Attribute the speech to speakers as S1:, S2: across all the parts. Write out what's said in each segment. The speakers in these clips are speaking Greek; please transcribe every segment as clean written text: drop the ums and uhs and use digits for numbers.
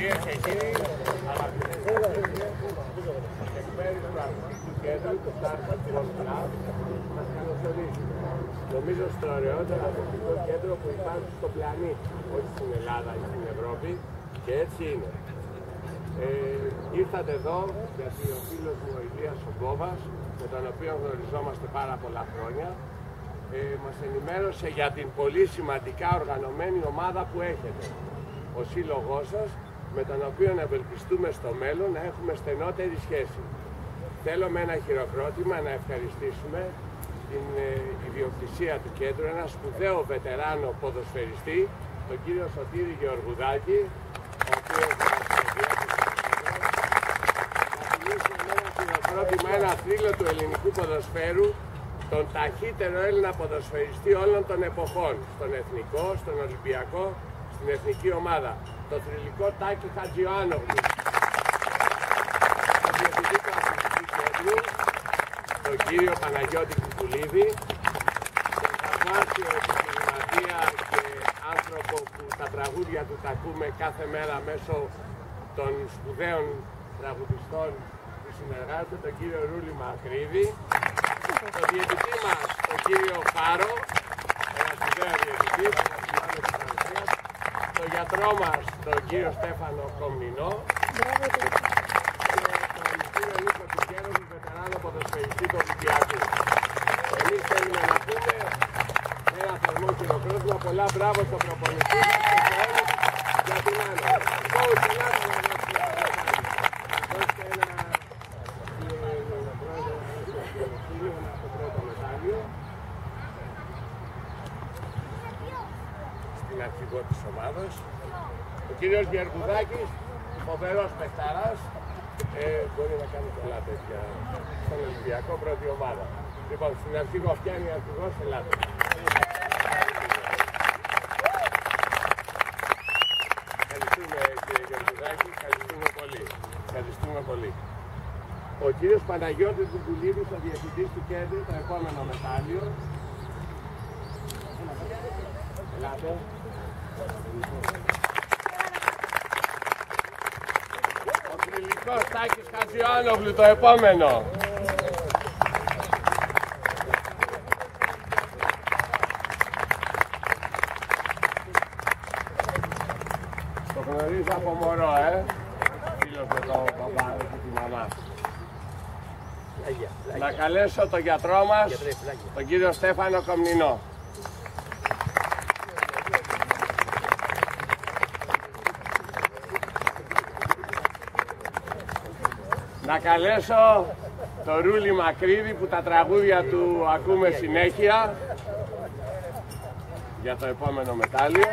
S1: Κυρίες και κύριοι, αγαπητές εκπέρι του Αθλητικού Κέντρου, του Startup World Club, μας καλωσορίζουμε. Νομίζω στο ωραιότερο αθλητικό κέντρο που υπάρχει στον πλανήτη, όχι στην Ελλάδα ή στην Ευρώπη, και έτσι είναι. Ήρθατε εδώ γιατί ο φίλος μου ο Ηλίας ο Γκόβας, με τον οποίο γνωριζόμαστε πάρα πολλά χρόνια, μας ενημέρωσε για την πολύ σημαντικά οργανωμένη ομάδα που έχετε. Ο σύλλογός σας, με τον οποίο να ευελπιστούμε στο μέλλον να έχουμε στενότερη σχέση. Θέλω με ένα χειροκρότημα να ευχαριστήσουμε την ιδιοκτησία του κέντρου, ένα σπουδαίο βετεράνο ποδοσφαιριστή, τον κύριο Σωτήρη Γεωργουδάκη, ο οποίος θα θυμίσει με ένα χειροκρότημα ένα θρύλο του ελληνικού ποδοσφαίρου, τον ταχύτερο Έλληνα ποδοσφαιριστή όλων των εποχών, στον εθνικό, στον ολυμπιακό, στην εθνική ομάδα, το θρυλικό Τάκη Χατζιωάννογλου. Τον διευθυντή του Αθλητικού Κέντρου, τον κύριο Παναγιώτη Κουκουλίδη, τον θαυμάσιο επιχειρηματία και άνθρωπο που τα τραγούδια του τα ακούμε κάθε μέρα μέσω των σπουδαίων τραγουδιστών που συνεργάζονται, τον κύριο Ρούλη Μακρύδη, τον διαιτητή μας, τον κύριο Φάρο, ένα σπουδαίο διαιτητή, τον γιατρό μας, τον κύριο Στέφανο Κομνηνό, και τον κύριο Νίκο Τουρκέρογλου, βετεράνο ποδοσφαιριστή του Ολυμπιακού. Εμείς θέλουμε να πούμε ένα θερμό χειροκρότημα, πολλά μπράβο στο προπονητή μας και σε όλους για την Άννα. Δώστε ένα το πρώτο μετάλλιο στην αρχηγό της ομάδας. Ο κύριος Γεωργουδάκης, φοβερός παιχταράς, μπορεί να κάνει πολλά τέτοια στον Ολυμπιακό πρώτη ομάδα. Λοιπόν, στην αρχηγό φτιάνει αρχηγός, ελάτε. Ευχαριστούμε κύριε Γεωργουδάκη, ευχαριστούμε πολύ. Ευχαριστούμε πολύ. Ο κύριος Παναγιώτης Κουκουλίδης, ο διευθυντής του κέντρου, το επόμενο μετάλλιο. Ελάτε. Ο θρυλικός Τάκης Χατζιωάννογλου, το επόμενο. Το γνωρίζω από μωρό, φίλος με τον παπά και τη μαμά. Να καλέσω τον γιατρό μας, τον κύριο Στέφανο Κομνηνό. Να καλέσω τον Ρούλη Μακρύδη που τα τραγούδια του ακούμε συνέχεια για το επόμενο μετάλλιο.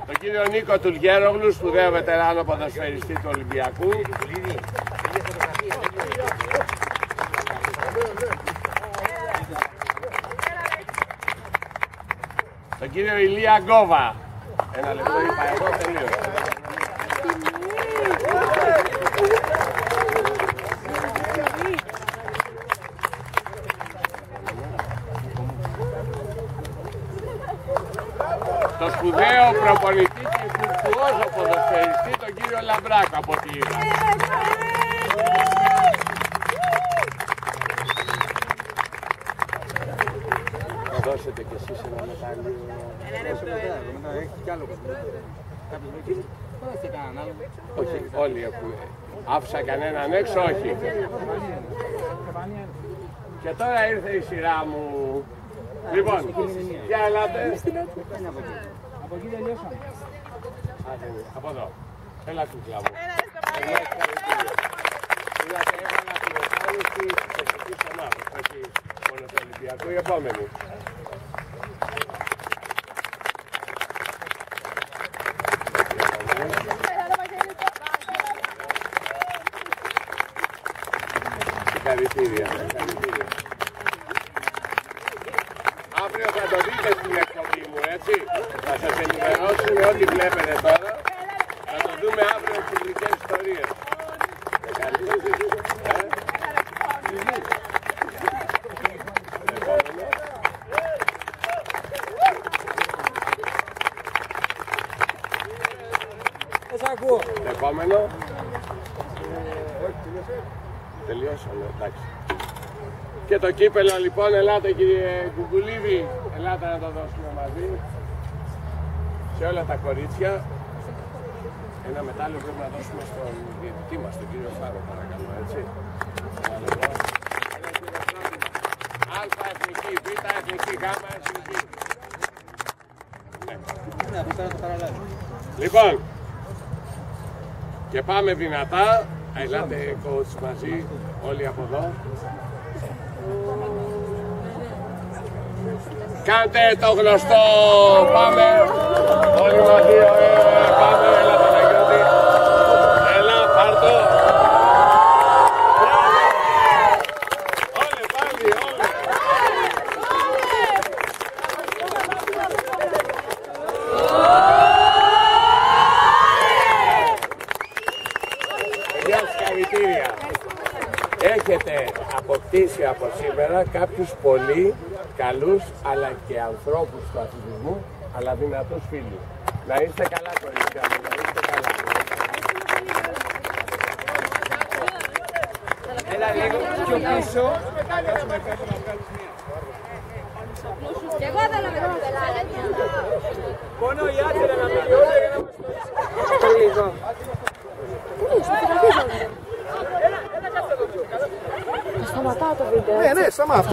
S1: Τον κύριο Νίκο Τουρκέρογλου, σπουδαίο βετεράνο ποδοσφαιριστή του Ολυμπιακού. Τον κύριο Ηλία Γκόβα. Ένα λεπτό είπα εγώ, τελείωσα. Το σπουδαίο προπονητή και φουρτουόζο ποδοσφαιριστή, τον κύριο Λαμπράκο, από ό,τι είδα. Θα δώσετε κι εσείς ένα μετάλλιο. Έχει κι άλλο. Όχι, όλοι έχουν. Άφησα κανέναν έξω, όχι. Και τώρα ήρθε η σειρά μου. Λοιπόν, για ελάτε. Από εκεί τελειώσαμε. Από εδώ. Έλα κουκλά μου. Είδατε, έβαλα την εμφάνιση της εθνικής ομάδας, όχι μόνο του Ολυμπιακού, η επόμενη. Συγχαρητήρια. Αύριο θα το δείτε στην εκπομπή μου, έτσι. Θα σας ενημερώσουμε ό,τι βλέπετε τώρα. Θα το δούμε αύριο στις publiικές ιστορίες.
S2: ακούω.
S1: Επόμενο. Τελειώσαμε, εντάξει. Και το κύπελο λοιπόν, ελάτε κύριε Κουκουλίδη, ελάτε να το δώσουμε μαζί σε όλα τα κορίτσια. Ένα μετάλλιο πρέπει να δώσουμε στον διαιτητή μας, τον κύριο Φάρο, παρακαλώ, έτσι. Αλφα εθνική, Β εθνική, Γ εθνική. Λοιπόν, και πάμε δυνατά. Ελάτε coach μαζί, όλοι από εδώ. Κάντε το γνωστό, πάμε όλοι μαζί, πάμε, έλα Παναγιώτη, έλα πάρτο. Όλοι πάλι, όλοι. Παιδιά, συγχαρητήρια. Έχετε αποκτήσει από σήμερα κάποιους πολύ καλούς αλλά και ανθρώπους του αθλητισμού, αλλά δυνατούς φίλους. Να είστε καλά, κορίτσια μου, να είστε καλά.
S2: Έλα λίγο πιο πίσω.
S3: Και εγώ θέλω με το πελάκι.
S2: Μόνο η άτυρα να τελειώσει για να μας το λίγο.
S3: Πού είσαι, φωτογραφίζομαι.
S4: Σταματάω το βίντεο.
S2: Ναι, σταμάτα.